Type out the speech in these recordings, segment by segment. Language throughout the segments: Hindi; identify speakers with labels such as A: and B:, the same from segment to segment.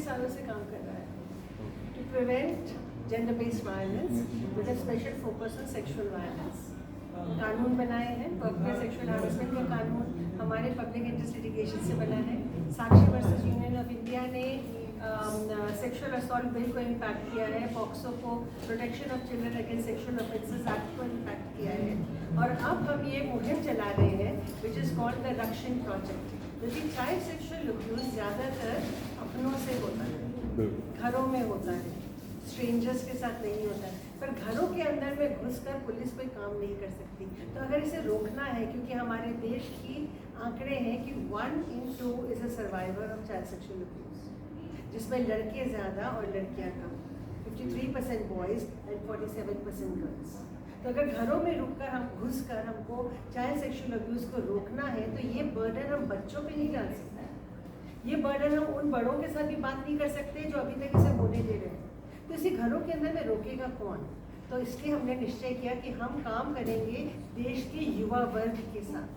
A: सालों से काम कर रहा है to prevent gender based violence with a special focus on sexual violence. कानून बनाए हैं, वर्कप्लेस सेक्सुअल हैरेसमेंट का कानून हमारे पब्लिक इंटरेस्ट लिटिगेशन से बना है। साक्षी वर्सेस यूनियन ऑफ इंडिया ने सेक्सुअल असॉल्ट बिल को इम्पैक्ट किया है, पॉक्सो को, protection of children against sexual offences act को इम्पैक्ट किया है। और अब हम ये मुहिम चला रहे हैं विच इज़ कॉल्ड द रक्षण प्रोजेक्ट, क्योंकि चाइल्ड सेक्सुअल अब्यूज ज़्यादातर अपनों से होता है, घरों में होता है, स्ट्रेंजर्स के साथ नहीं होता है, पर घरों के अंदर में घुसकर पुलिस कोई काम नहीं कर सकती। तो अगर इसे रोकना है, क्योंकि हमारे देश की आंकड़े हैं कि 1 in 2 is a survivor of child sexual abuse, जिसमें लड़के ज़्यादा और लड़कियाँ कम, 53% बॉयज़ एंड 47% गर्ल्स। तो अगर घरों में रुककर हम घुसकर हमको चाइल्ड सेक्सुअल अब्यूज़ को रोकना है, तो ये बर्डन हम बच्चों पे नहीं डाल सकते। ये बर्डन हम उन बड़ों के साथ भी बात नहीं कर सकते जो अभी तक इसे होने दे रहे हैं। तो इसे घरों के अंदर में रोकेगा कौन? तो इसलिए हमने निश्चय किया कि हम काम करेंगे देश के युवा वर्ग के साथ,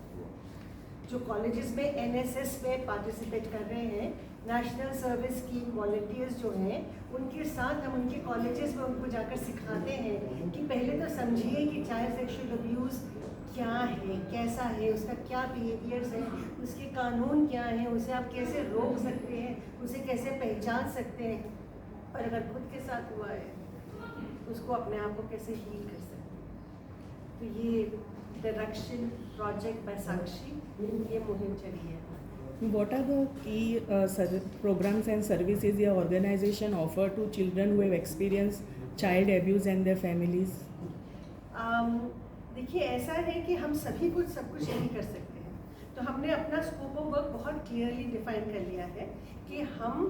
A: जो कॉलेजेस में NSS में पार्टिसिपेट कर रहे हैं, नेशनल सर्विस स्कीम वॉलंटियर्स जो हैं, उनके साथ हम उनके कॉलेजेस में उनको जाकर सिखाते हैं कि पहले तो समझिए कि चाइल्ड सेक्सुअल अब्यूज़ क्या है, कैसा है, उसका क्या बिहेवियर्स है, उसके कानून क्या हैं, उसे आप कैसे रोक सकते हैं, उसे कैसे पहचान सकते हैं, और अगर खुद के साथ हुआ है उसको अपने आप को कैसे हील कर सकते हैं। तो ये द रक्षण प्रोजेक्ट बाय साक्षी, ये मुहिम चली है।
B: What are the key programs and services your organization offer to children who have experienced child abuse and their families?
A: देखिए, ऐसा है कि हम सभी कुछ सब कुछ नहीं कर सकते हैं, तो हमने अपना स्कोप ऑफ वर्क बहुत क्लियरली डिफाइन कर लिया है कि हम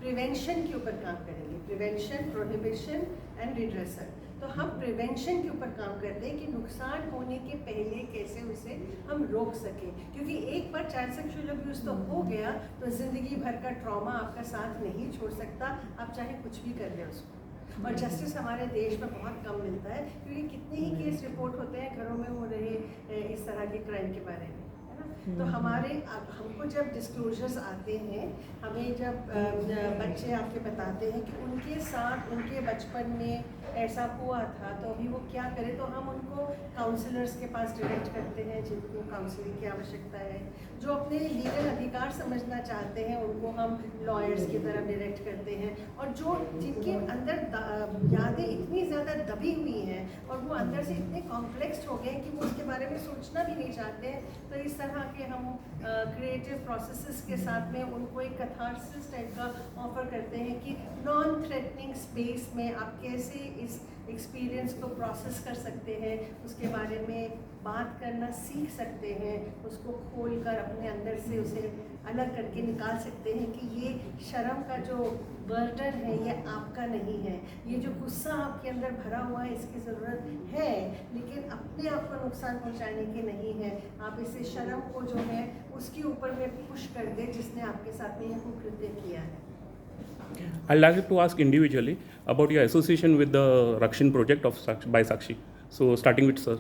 A: प्रिवेंशन के ऊपर काम करेंगे, प्रिवेंशन, प्रोहिबिशन एंड रिड्रेसल। तो हम प्रिवेंशन के ऊपर काम करते हैं कि नुकसान होने के पहले कैसे उसे हम रोक सकें, क्योंकि एक बार चाइल्ड सेक्सुअल अब्यूज़ तो हो गया तो ज़िंदगी भर का ट्रॉमा आपका साथ नहीं छोड़ सकता, आप चाहे कुछ भी कर लें उसको। और जस्टिस हमारे देश में बहुत कम मिलता है, क्योंकि कितने ही केस रिपोर्ट होते हैं घरों में हो रहे इस तरह के क्राइम के बारे में, है ना। तो हमको जब डिस्क्लोजर्स आते हैं, हमें जब बच्चे आपके बताते हैं कि उनके साथ उनके बचपन में ऐसा हुआ था, तो अभी वो क्या करें, तो हम उनको काउंसलर्स के पास डायरेक्ट करते हैं जिनको काउंसलिंग की आवश्यकता है। जो अपने लीगल अधिकार समझना चाहते हैं उनको हम लॉयर्स की तरफ डायरेक्ट करते हैं, और जो जिनके अंदर यादें इतनी ज़्यादा दबी हुई हैं और वो अंदर से इतने कॉम्प्लेक्स हो गए कि वो उसके बारे में सोचना भी नहीं चाहते हैं, तो इस तरह के हम क्रिएटिव प्रोसेसेस के साथ में उनको एक कैथार्सिस टाइप का ऑफर करते हैं कि नॉन थ्रेटनिंग स्पेस में आप कैसे इस एक्सपीरियंस को प्रोसेस कर सकते हैं, उसके बारे में बात करना सीख सकते हैं, उसको खोल कर अपने अंदर से उसे अलग करके निकाल सकते हैं कि ये शर्म का जो बर्डन है ये आपका नहीं है, ये जो गुस्सा आपके अंदर भरा हुआ है इसकी ज़रूरत है, लेकिन अपने आप को नुकसान पहुंचाने की नहीं है। आप इसे शर्म को जो है उसके ऊपर में पुश कर दे जिसने आपके साथ में ये कुकृत्य किया है।
C: I'd like to ask individually about your association with the Rakshan project of by Sakshi. So starting with sir.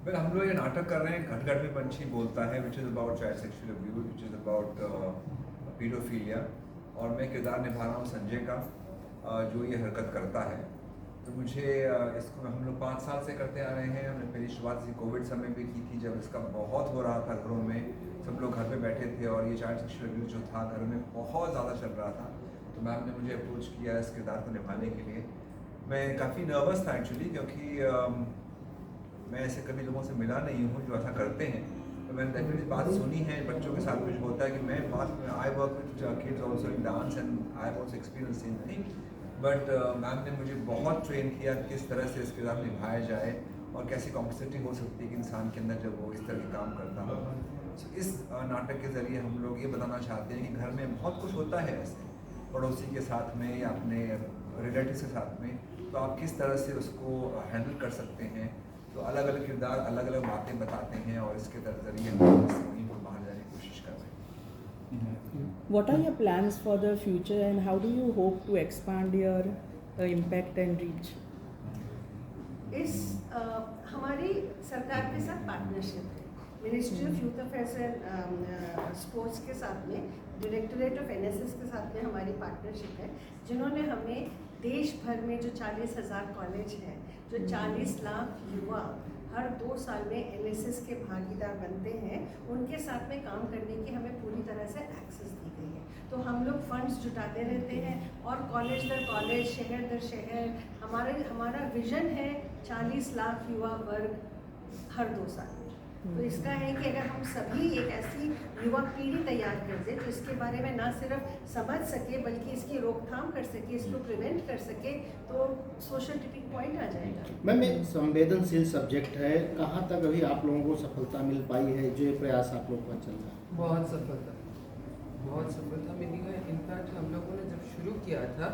D: Well, हम लोग ये नाटक कर रहे हैं घट घट में पंछी बोलता है, which is about child sexual abuse, which is about pedophilia, और मैं किरदार निभा रहा हूँ संजय का, जो ये हरकत करता है। तो मुझे इसको हम लोग 5 साल से करते आ रहे हैं। हमने पहली शुरुआत इसी कोविड समय पे की थी, जब इसका बहुत हो रहा था, घरों में सब लोग घर पे बैठे थे और ये चाइल्ड सेक्सुअल अब्यूज जो था घर में बहुत ज़्यादा चल रहा था। तो मैम ने मुझे अप्रोच किया इस किरदार को निभाने के लिए। मैं काफ़ी नर्वस था एक्चुअली, क्योंकि मैं ऐसे कभी लोगों से मिला नहीं हूँ जो ऐसा करते हैं। तो मैंने डेफिनेटली बात सुनी है बच्चों के साथ कुछ होता है कि मैं बात में I work with kids also in dance and I have also experience same thing, but ma'am ने मुझे बहुत ट्रेन किया किस तरह से इस किरदार निभाया जाए और कैसी कॉम्प्लेक्सिटी हो सकती है कि इंसान के अंदर जब वो इस तरह के काम करता हो। इस नाटक के ज़रिए हम लोग ये बताना चाहते हैं कि घर में बहुत कुछ होता है ऐसे, पड़ोसी के साथ में या अपने रिलेटिव्स के साथ में, तो आप किस तरह से उसको हैंडल कर सकते हैं। तो अलग अलग किरदार अलग अलग बातें बताते हैं और इसके ज़रिए हम वहीं पर बाहर जाने की कोशिश कर रहे हैं।
B: What are your plans for the future and how do you hope to expand your impact and reach?
A: हमारी सरकार के साथ पार्टनरशिप है, ministry of youth affairs and sports के साथ में डायरेक्टरेट ऑफ NSS के साथ में हमारी पार्टनरशिप है, जिन्होंने हमें देश भर में जो 40,000 कॉलेज हैं, जो 40 लाख युवा हर 2 साल में NSS के भागीदार बनते हैं, उनके साथ में काम करने की हमें पूरी तरह से एक्सेस दी गई है। तो हम लोग फंड्स जुटाते रहते हैं और कॉलेज दर कॉलेज, शहर दर शहर, हमारा विजन है 40 लाख युवा वर्ग हर 2 साल में। तो इसका है कि अगर हम सभी एक ऐसी युवा पीढ़ी तैयार कर दें तो इसके बारे में ना सिर्फ समझ सके बल्कि इसकी रोकथाम कर सके, इसको प्रिवेंट कर सके, तो सोशल टिपिंग पॉइंट आ जाएगा।
E: मैम, एक संवेदनशील सब्जेक्ट है, कहाँ तक अभी आप लोगों को सफलता मिल पाई है, जो ये प्रयास आप लोगों का चल रहा है?
F: बहुत सफलता मिली है। इनफैक्ट हम लोगों ने जब शुरू किया था,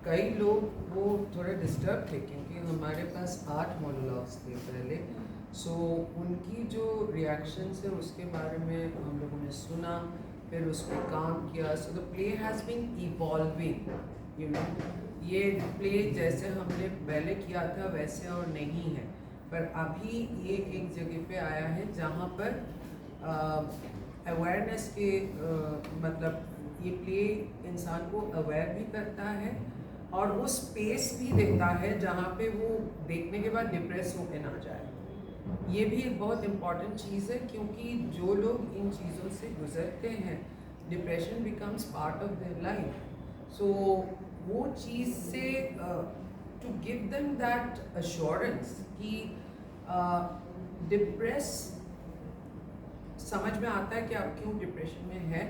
F: कई लोग वो थोड़े डिस्टर्ब थे क्योंकि हमारे पास 8 मोनोलॉग्स थे पहले। सो उनकी जो रिएक्शंस है उसके बारे में हम लोगों ने सुना, फिर उस पर काम किया। So the play has been evolving, you know. ये प्ले जैसे हमने पहले किया था वैसे और नहीं है, पर अभी ये एक जगह पे आया है जहाँ पर अवेयरनेस के मतलब ये प्ले इंसान को अवेयर भी करता है और वो स्पेस भी देता है जहाँ पे वो देखने के बाद डिप्रेस होकर ना जाए। ये भी एक बहुत इम्पॉर्टेंट चीज़ है क्योंकि जो लोग इन चीज़ों से गुजरते हैं, depression becomes part of their life. So वो चीज़ से to give them that assurance कि डिप्रेस समझ में आता है कि आप क्यों डिप्रेशन में है,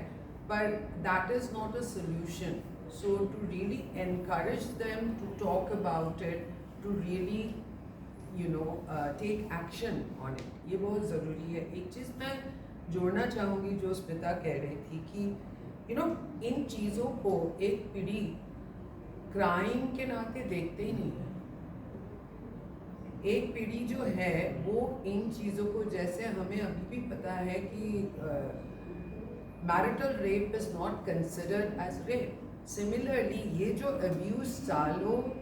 F: पर that is not a solution. So to really encourage them to talk about it, to really take action on it, ये बहुत ज़रूरी है। एक चीज़ मैं जोड़ना चाहूँगी जो स्मिता कह रही थी कि इन चीज़ों को एक पीढ़ी क्राइम के नाते देखते ही नहीं है। एक पीढ़ी जो है वो इन चीज़ों को, जैसे हमें अभी भी पता है कि marital rape is not considered as rape. Similarly ये जो अब्यूज़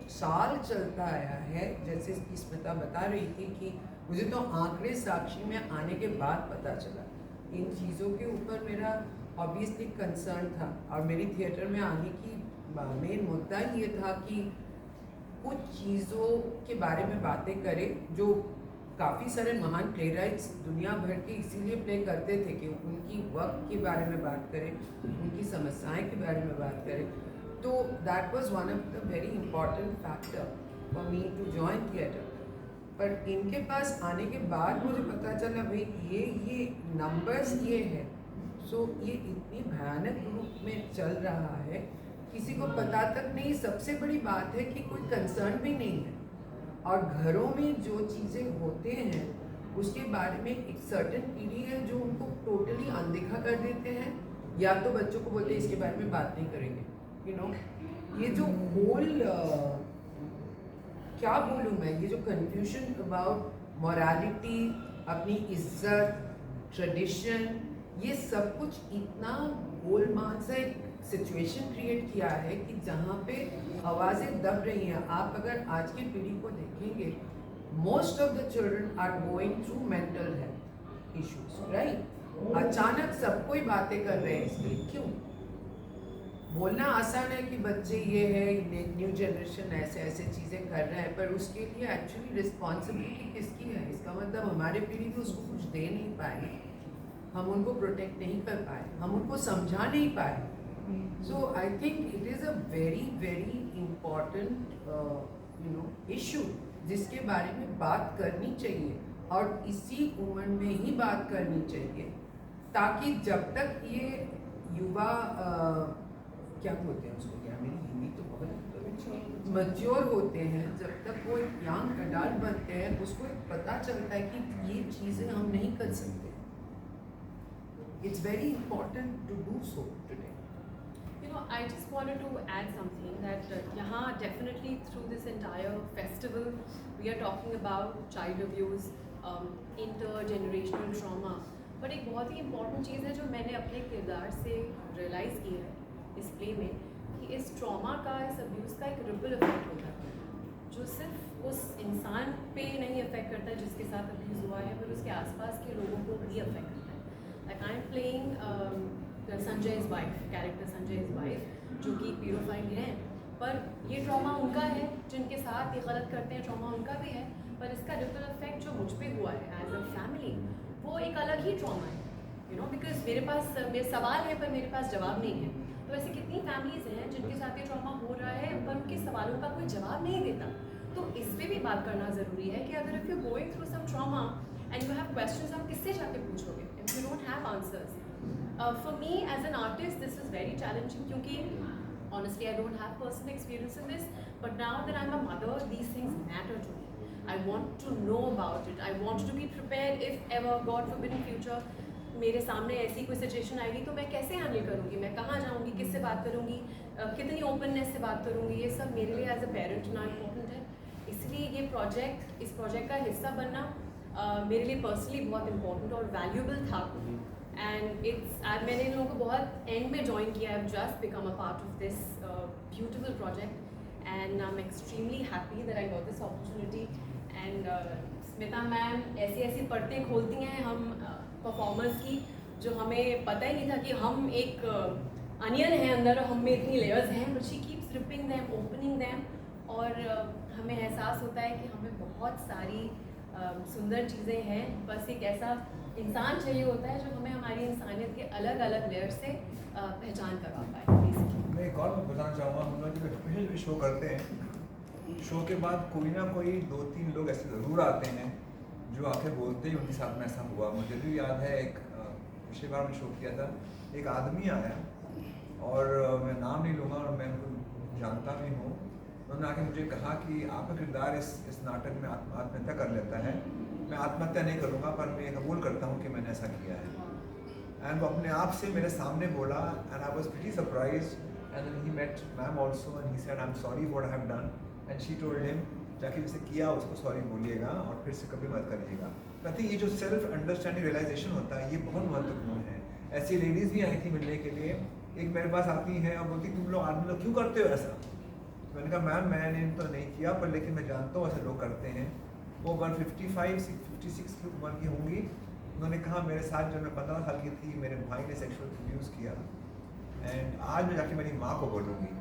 F: साल चलता आया है, जैसे इसकी स्मिता बता रही थी कि मुझे तो आंकड़े साक्षी में आने के बाद पता चला। इन चीज़ों के ऊपर मेरा ऑब्वियसली कंसर्न था और मेरी थिएटर में आने की मेन मुद्दा ये था कि कुछ चीज़ों के बारे में बातें करें जो काफ़ी सारे महान प्ले राइट्स दुनिया भर के इसीलिए प्ले करते थे कि उनकी वक्त के बारे में बात करें, उनकी समस्याएं के बारे में बात करें। तो that was one of the very important factor for me to join theatre. पर इनके पास आने के बाद मुझे पता चला भाई ये नंबर्स ये है। सो ये इतनी भयानक रूप में चल रहा है, किसी को पता तक नहीं। सबसे बड़ी बात है कि कोई कंसर्न भी नहीं है और घरों में जो चीज़ें होते हैं उसके बारे में एक सर्टेन पीढ़ी है जो उनको टोटली अनदेखा कर देते हैं, या तो बच्चों को बोलते हैं इसके बारे में बात नहीं करेंगे। ये जो होल क्या बोलूँ मैं, ये जो कन्फ्यूजन अबाउट मॉरालिटी, अपनी इज्जत, ट्रेडिशन, ये सब कुछ इतना गोलमाल से सिचुएशन क्रिएट किया है कि जहाँ पे आवाज़ें दब रही हैं। आप अगर आज की पीढ़ी को देखेंगे, most of the children are going through mental health issues, right. अचानक सबको ही बातें कर रहे हैं इसके लिए। क्यों? बोलना आसान है कि बच्चे ये है, न्यू जनरेशन ऐसे ऐसे चीज़ें कर रहे हैं, पर उसके लिए एक्चुअली रिस्पॉन्सिबिलिटी किसकी है? इसका मतलब हमारे पीढ़ी को उसको कुछ दे नहीं पाए, हम उनको प्रोटेक्ट नहीं कर पाए, हम उनको समझा नहीं पाए। So I think it is a very important issue जिसके बारे में बात करनी चाहिए और इसी उम्र में ही बात करनी चाहिए, ताकि जब तक ये युवा क्या बोलते हैं उसको, क्या मेरी हिंदी तो बहुत मैच्योर होते हैं, जब तक वो एक यंग अडल्ट बनते हैं उसको पता चलता है कि ये चीज़ें हम नहीं कर सकते। It's very important to do so today.
G: I just wanted to add something that यहाँ definitely through this entire festival we are talking about child abuse, intergenerational trauma, but एक बहुत ही important चीज़ है जो मैंने अपने किरदार से realize की है इस play में, कि इस trauma का, इस abuse का एक ripple effect होता है जो सिर्फ उस इंसान पे नहीं affect करता जिसके साथ abuse हुआ है, पर उसके आसपास के लोगों को भी affect करता है। Like I'm playing Sanjay's wife, character Sanjay's wife, जो कि पीडोफाइल हैं, पर ये ट्रॉमा उनका है, जिनके साथ ये गलत करते हैं ट्रॉमा उनका भी है, पर इसका रिपल इफेक्ट जो मुझ पे हुआ है एज अ फैमिली, वो एक अलग ही ट्रॉमा है, यू नो, बिकॉज मेरे सवाल है पर मेरे पास जवाब नहीं है। तो ऐसी कितनी फैमिलीज हैं जिनके साथ ये ट्रॉमा हो रहा है पर उनके सवालों का कोई जवाब नहीं देता। तो इस पे भी बात करना ज़रूरी है कि अगर if you going through some trauma and you have questions, आप किससे जाके पूछोगे if you don't have answers. For me as an artist this is very challenging, क्योंकि honestly I don't have personal experience in this, but now that I'm a mother, these things matter to me. I want to know about it. I want to be prepared if ever, God forbid in future, मेरे सामने ऐसी कोई सिचुएशन आएगी तो मैं कैसे हैंडल करूँगी, मैं कहाँ जाऊँगी, किससे बात करूँगी, कितनी ओपननेस से बात करूँगी, ये सब मेरे लिए एज अ पेरेंट ना इम्पोर्टेंट है। इसलिए ये प्रोजेक्ट, इस प्रोजेक्ट का हिस्सा बनना मेरे लिए पर्सनली बहुत इम्पोर्टेंट और वैल्यूबल था। एंड मैंने इन लोगों को बहुत एंड में ज्वाइन किया, I have just become a part of this beautiful project and I am extremely happy that I got this opportunity. And Smita ma'am ऐसी ऐसी परतें खोलती हैं हम परफॉर्मर्स की, जो हमें पता ही नहीं था कि हम एक अनियन है अंदर और हम में इतनी लेयर्स हैं, but she keeps ripping them, opening them, और हमें एहसास होता है कि हमें बहुत सारी सुंदर चीज़ें हैं, बस एक ऐसा इंसान चाहिए होता है जो हमें हमारी इंसानियत के अलग अलग लेयर से पहचान करवा पाए बेसिकली।
D: मैं एक और बात बताना चाहूँगा, हम लोग जब स्पेशल शो करते हैं, शो के बाद कोई ना कोई 2-3 लोग ऐसे ज़रूर आते हैं जो आके बोलते हैं उनके साथ में ऐसा हुआ। मुझे भी याद है, एक पिछली बार में शो किया था, एक आदमी आया और मैं नाम नहीं लूँगा और मैं उनको जानता भी हूँ, उन्होंने आके मुझे कहा कि आपका किरदार इस नाटक में आत्महत्या कर लेता है। मैं आत्महत्या नहीं करूँगा, पर मैं कबूल करता हूँ कि मैंने ऐसा किया है। एंड वो अपने आप से मेरे सामने बोला, and I was pretty surprised, and then he met ma'am also and he said I am sorry what I have done, and she told him जाके जिसे किया उसको सॉरी बोलिएगा और फिर से कभी मत करिएगा। आई थिंक ये जो सेल्फ अंडरस्टैंडिंग रियलाइजेशन होता है, ये बहुत महत्वपूर्ण है। ऐसी लेडीज़ भी आई थी मिलने के लिए, एक मेरे पास आती हैं और बोलती तुम लोग आदमी लोग क्यों करते हो ऐसा। मैंने कहा मैम मैंने तो नहीं किया, पर लेकिन मैं जानता हूँ ऐसे लोग करते हैं। वो 155-56 की उम्र की होंगी। उन्होंने कहा मेरे साथ जब मैं 15 साल की थी मेरे भाई ने सेक्सुअल अब्यूज़ किया, एंड आज मैं जाके मेरी माँ को बोलूँगी।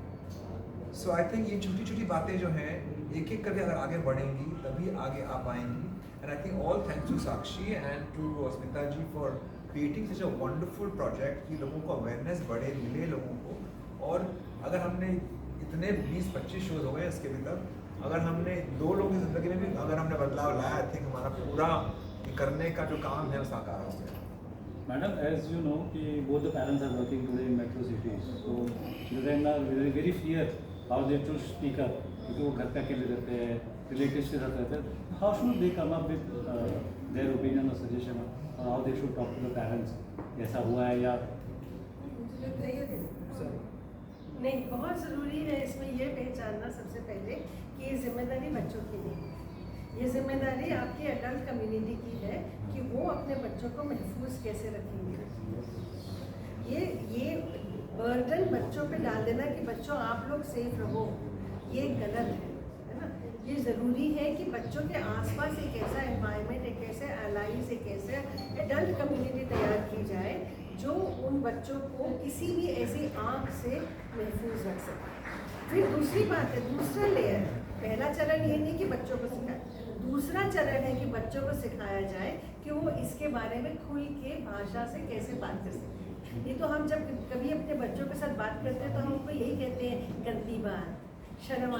D: सो आई थिंक ये छोटी छोटी बातें जो हैं एक एक करके अगर आगे बढ़ेंगी तभी आगे आ पाएंगी। And I think all thanks to Sakshi and to Smita ji for creating such a wonderful project कि लोगों को अवेयरनेस बढ़े, मिले लोगों को। और अगर हमने इतने 20-25 शोज हो गए इसके भीतर, अगर हमने 2 लोगों की ज़िंदगी में भी अगर हमने बदलाव लाया, आई थिंक हमारा पूरा करने का जो काम है वो साकार हो गया।
H: Madam, as you know, both the parents are working today in metro cities, so children are very fear how they to speak up, क्योंकि वो घर पे अकेले रहते हैं, रिलेटिव्स के साथ रहते हैं। How should they come up with their opinion or suggestion on how they should talk to the parents? ऐसा हुआ है या
A: नहीं, बहुत ज़रूरी है इसमें ये पहचानना सबसे पहले कि ये जिम्मेदारी बच्चों की नहीं है, ये जिम्मेदारी आपकी एडल्ट कम्युनिटी की है कि वो अपने बच्चों को महफूज कैसे रखेंगे। ये बर्डन बच्चों पे डाल देना कि बच्चों आप लोग सेफ रहो, ये गलत है ना। ये ज़रूरी है कि बच्चों के आसपास एक ऐसा एनवायरनमेंट, एक ऐसे एलाइज, एक ऐसे एडल्ट कम्युनिटी तैयार की जाए जो उन बच्चों को किसी भी ऐसी आँख से महफूज रख सके। फिर दूसरी बात है, दूसरा लेयर है, पहला चरण ये नहीं कि बच्चों को सिखाए, दूसरा चरण है कि बच्चों को सिखाया जाए कि वो इसके बारे में खुल के भाषा से कैसे बात कर सकते हैं। ये तो हम जब कभी अपने बच्चों के साथ बात करते हैं तो हम उनको यही कहते हैं गंदी बात, शर्म,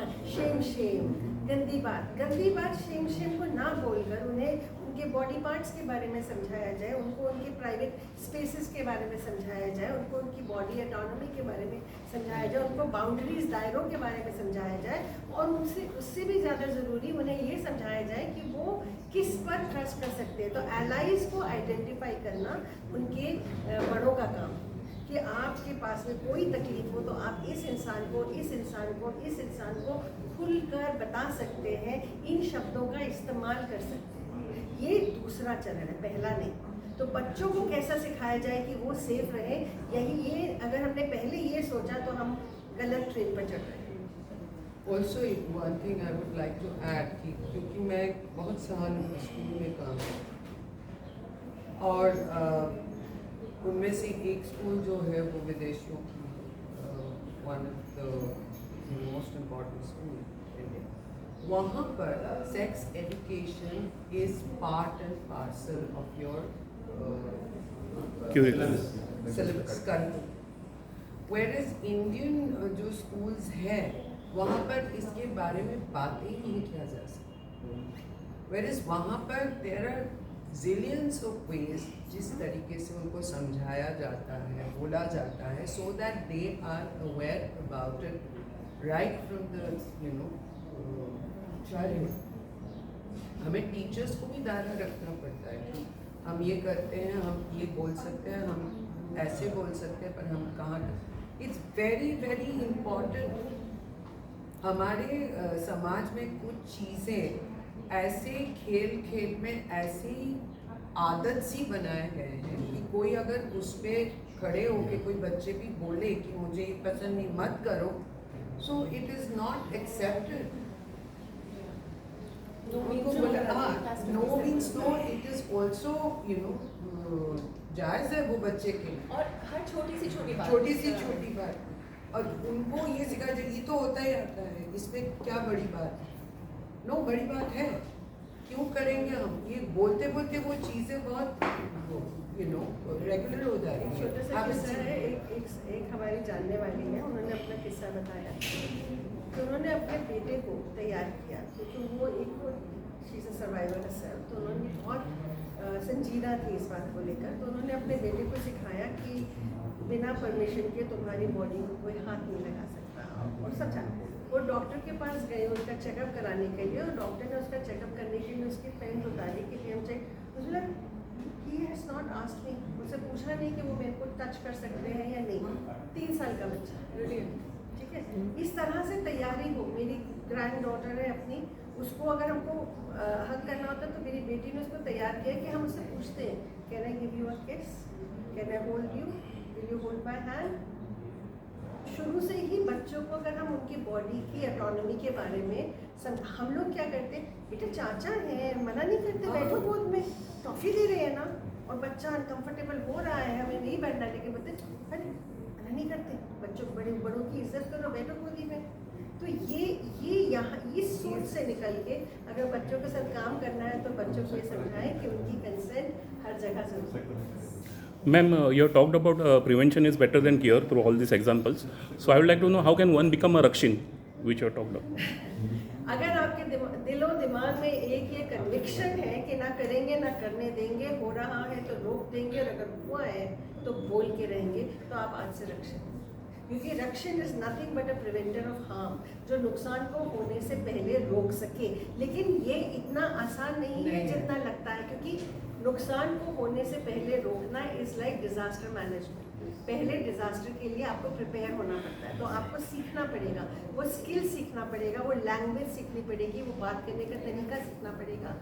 A: शेम, गंदी बात शेम को ना बोलकर उन्हें उनके बॉडी पार्ट्स के बारे में समझाया जाए, उनको उनके प्राइवेट स्पेसेस के बारे में समझाया जाए, उनको उनकी बॉडी ऑटोनॉमी के बारे में समझाया जाए, उनको बाउंड्रीज, दायरों के बारे में समझाया जाए, और उससे भी ज़्यादा ज़रूरी उन्हें ये समझाया जाए कि वो किस पर ट्रस्ट कर सकते हैं। तो एलाइज को आइडेंटिफाई करना उनके बड़ों का काम, कि आपके पास में कोई तकलीफ हो तो आप इस इंसान को खुलकर बता सकते हैं, इन शब्दों का इस्तेमाल कर सकते हैं। ये दूसरा चरण है, पहला नहीं। तो बच्चों को कैसा सिखाया जाए कि वो सेफ रहे, ये अगर हमने पहले ये सोचा तो हम गलत ट्रेन पर चढ़ रहे हैं।
F: Also one thing I would like to add कि क्योंकि मैं बहुत साल स्कूल में काम किया और उनमें से एक स्कूल जो है वो विदेशियों की one of the most important school India, वहाँ पर sex education is part and parcel of your
C: Curriculum.
F: Syllabus curriculum. Whereas Indian जो स्कूल्स हैं वहाँ पर इसके बारे में बातें ही नहीं किया जा सकती। Whereas वहाँ पर there are zillions of ways जिस तरीके से उनको समझाया जाता है, बोला जाता है, so that they are aware about it right from the childhood। हमें टीचर्स को भी दायरा रखना पड़ता है कि हम ये करते हैं, हम ये बोल सकते हैं, हम ऐसे बोल सकते हैं, पर हम कहाँ, इट्स वेरी वेरी इम्पॉर्टेंट। हमारे समाज में कुछ चीज़ें ऐसे खेल खेल में ऐसी आदत सी बनाए गए हैं कि कोई अगर उस पर खड़े होके कोई बच्चे भी बोले कि मुझे ये पसंद नहीं, मत करो, so it is not accepted. उनको बोला हाँ, no means no, it is also जायज़ है वो बच्चे के,
G: और हर छोटी सी छोटी
F: बात, और उनको ये सिखा जाए ये तो होता ही आता है, इसमें क्या बड़ी बात है? नो, बड़ी बात है, क्यों करेंगे हम ये? बोलते बोलते वो चीज़ें बहुत रेगुलर हो जा रही
A: छोटा सा किस्सा है, एक हमारी जानने वाली है, उन्होंने अपना किस्सा बताया कि उन्होंने अपने बेटे को तैयार किया क्योंकि वो एक शीज़ सर्वाइवर है, तो उन्होंने बहुत संजीदा थी इस बात को लेकर, तो उन्होंने अपने बेटे को सिखाया कि बिना परमिशन के तुम्हारी बॉडी को कोई हाथ नहीं लगा सकता। और सच्चा, वो डॉक्टर के पास गए उसका चेकअप कराने के लिए, और डॉक्टर ने उसका चेकअप करने के लिए उसकी पेन उतारी कि हम चेक, मुझे he has not asked me, मुझसे पूछा नहीं कि वो मेरे को टच कर सकते हैं या नहीं। 3 साल का बच्चा, ठीक है, इस तरह से तैयारी हो। मेरी ग्रैंड डॉटर है अपनी, उसको अगर हमको हक करना होता तो मेरी बेटी ने उसको तैयार किया कि हम उससे पूछते हैं, can I give you a kiss, can I hold you, will you hold my hand. शुरू से ही बच्चों को अगर हम उनकी बॉडी की ऑटोनॉमी के बारे में हम लोग क्या करते हैं, बेटा चाचा है, मना नहीं करते, बैठो गोद में, टॉफ़ी दे रहे हैं ना, और बच्चा अनकंफर्टेबल हो रहा है, हमें नहीं बैठना, लेकिन बोलते अरे मना नहीं करते, बच्चों बड़ों की इज्जत करो, बैठो गोदी में। तो ये यहाँ इस सोच से निकल के अगर बच्चों के साथ काम करना है तो बच्चों को ये समझाएं कि उनकी कंसेंट हर जगह जरूरी है।
C: Ma'am, you have talked about prevention is better than cure through all these examples. So I would like to know how can one become a Rakshin, which you have talked about.
A: अगर आपके दिलो दिमाग में एक ये कन्विक्शन है कि ना करेंगे ना करने देंगे, हो रहा है तो रोक देंगे, और अगर हुआ है तो बोल के रहेंगे, तो आप आज से रक्षण, क्योंकि रक्षण is nothing but a preventer of harm, जो नुकसान को होने से पहले रोक सके। लेकिन ये इतना आसान नहीं है जितना लगता है, क्योंकि नुकसान को होने से पहले रोकना इज़ लाइक डिज़ास्टर मैनेजमेंट। पहले डिज़ास्टर के लिए आपको प्रिपेयर होना पड़ता है, तो आपको सीखना पड़ेगा, वो स्किल सीखना पड़ेगा, वो लैंग्वेज सीखनी पड़ेगी, वो बात करने का तरीका सीखना पड़ेगा।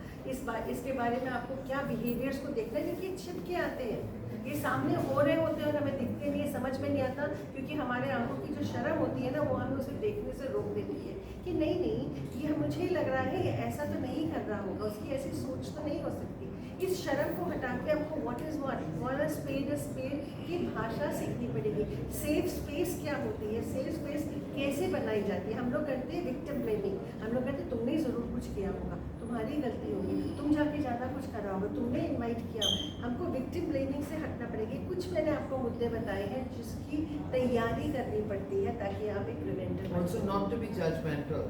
A: इसके बारे में आपको क्या बिहेवियर्स को देखना है, क्योंकि छिप के आते हैं, ये सामने हो रहे होते हैं और हमें दिखते नहीं, समझ में नहीं आता, क्योंकि हमारे आंखों की जो शर्म होती है ना, वो हमें उसे देखने से रोक देती है कि नहीं ये मुझे ही लग रहा है, ये ऐसा तो नहीं कर रहा होगा, उसकी ऐसी सोच तो नहीं हो सकती। इस शर्म को हटा के हमको what is what a spade की भाषा सीखनी पड़ेगी। सेफ स्पेस क्या होती है, सेफ स्पेस कैसे बनाई जाती है। हम लोग करते हैं विक्टिम ब्लेमिंग, हम लोग कहते हैं तुमने ज़रूर कुछ किया होगा, तुम्हारी गलती होगी, तुम जाके ज़्यादा कुछ कर रहा होगा, तुमने इन्वाइट किया। हमको विक्टिम ब्लेमिंग से हटना पड़ेगी। कुछ मैंने आपको मुद्दे बताए हैं जिसकी तैयारी करनी पड़ती है ताकि आप एक preventer
F: also not to be judgmental।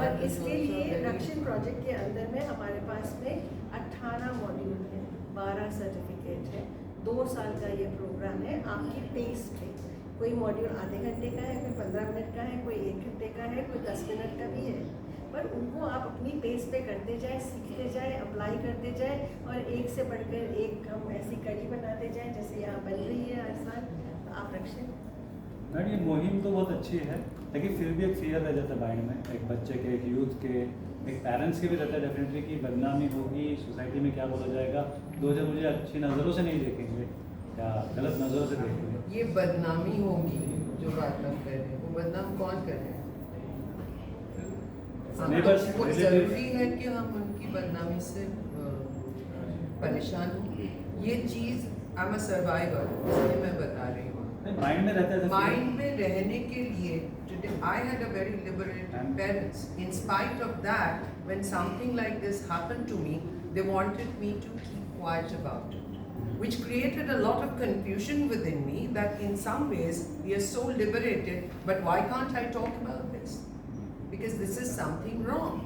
A: और इसके लिए रक्षण प्रोजेक्ट के अंदर में हमारे पास में 18 मॉड्यूल है, 12 सर्टिफिकेट है, 2 साल का ये प्रोग्राम है। आपकी पेस पे कोई मॉड्यूल आधे घंटे का है, कोई 15 मिनट का है, कोई 1 घंटे का है, कोई 10 मिनट का भी है, पर उनको आप अपनी पेस पे करते जाए, सीखते जाए, अप्लाई करते जाए, और एक से बढ़कर एक हम ऐसी कड़ी बनाते जाए जैसे यहाँ बन रही है हर साल। तो आप रक्षण
H: मैडम, ये मुहिम तो बहुत अच्छी है, लेकिन फिर भी एक फियर रह जाता है माइंड में, एक बच्चे के, एक यूथ के, एक पेरेंट्स के भी रहता है डेफिनेटली कि बदनामी होगी, सोसाइटी में क्या बोला जाएगा, लोग मुझे अच्छी नज़रों से नहीं देखेंगे या गलत नज़रों से देखेंगे।
F: ये बदनामी होगी जो बात आप कह रहे हैं, वो बदनाम कौन कर रहे हैं? वो ज़रूरी है कि हम उनकी बदनामी से परेशान हों। ये चीज़ आई एम अ सर्वाइवर, इसलिए मैं बता रही हूँ।
H: माइंड में रहता है
F: माइंड में रहने के लिए I had a very liberated parents, in spite of that when something like this happened to me, they wanted me to keep quiet about it, which created a lot of confusion within me that in some ways we are so liberated, but why can't I talk about this? Because this is something wrong,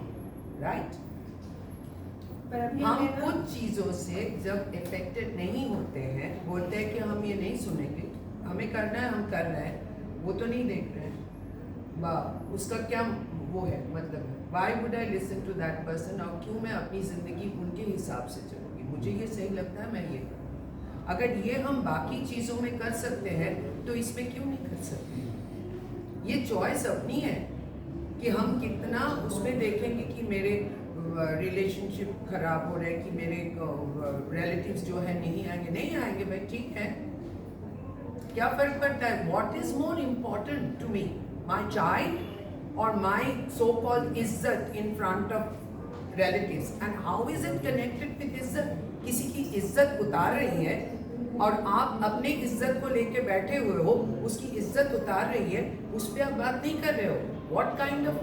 F: right?
A: पर अभी
F: हम
A: हमें ना-
F: कुछ चीज़ों से जब अफेक्टेड नहीं होते हैं, बोलते हैं कि हम ये नहीं सुनेंगे, हमें करना है, हम कर रहे हैं, वो तो नहीं देख रहे हैं, वाह उसका क्या वो है मतलब है, why would I listen to that person, और क्यों मैं अपनी ज़िंदगी उनके हिसाब से चलूँगी, मुझे ये सही लगता है मैं ये करूँ। अगर ये हम बाकी चीज़ों में कर सकते हैं तो इसमें क्यों नहीं कर सकते? ये चॉइस अपनी है कि हम कितना उसमें देखेंगे कि मेरे रिलेशनशिप खराब हो रहे हैं, कि मेरे रिलेटिव्स जो है नहीं आएंगे भाई ठीक है, क्या फर्क पड़ता है? What is more important to me, my child और माई सो कॉल्ड इज्जत in front of relatives? And how is it connected with इज्जत? किसी की इज्जत उतार रही है और आप अपने इज्जत को लेके बैठे हुए हो, उसकी इज्जत उतार रही है, उस पर आप बात नहीं कर रहे हो। What kind of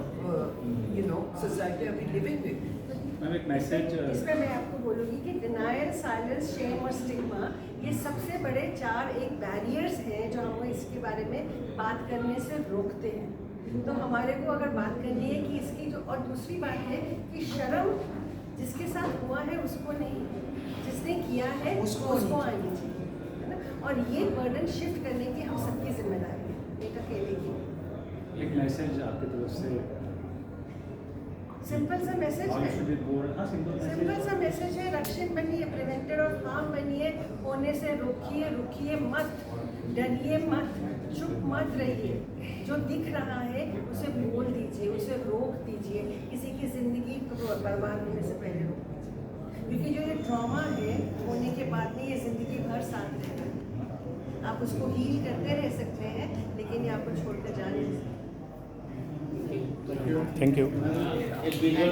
F: society are we living with?
H: Ma'am एक मैसेज
A: इसमें मैं आपको बोलूँगी कि डिनायल, साइलेंस, शेम और स्टिग्मा ये सबसे बड़े 4 एक बैरियर्स हैं जो हमें इसके बारे में बात करने से रोकते हैं। तो हमारे को अगर बात करनी है कि इसकी जो, और दूसरी बात है कि शर्म जिसके साथ हुआ है उसको नहीं, जिसने किया है
F: उसको
A: आनी चाहिए, है ना? और ये बर्डन शिफ्ट करने की हम सबकी जिम्मेदारी है, एक अकेले की।
H: एक मैसेज आपकी तरफ से
A: सिंपल सा मैसेज
H: How you
A: है,
H: should be bold, हाँ
A: सिंपल सा मैसेज है, रक्षित बनिए, प्रिवेंटर ऑफ हार्म बनिए, होने से रुकिए मत, डरिए मत, चुप मत रहिए, जो दिख रहा है उसे बोल दीजिए, उसे रोक दीजिए, किसी की ज़िंदगी को बर्बाद होने से पहले रोक दीजिए, क्योंकि जो ये ट्रॉमा है होने के बाद में ये ज़िंदगी भर साथ रहेगा। आप उसको हील करते रह सकते हैं लेकिन ये आपको छोड़ कर जा नहीं सकते।
C: Thank you.
E: एक विजुअल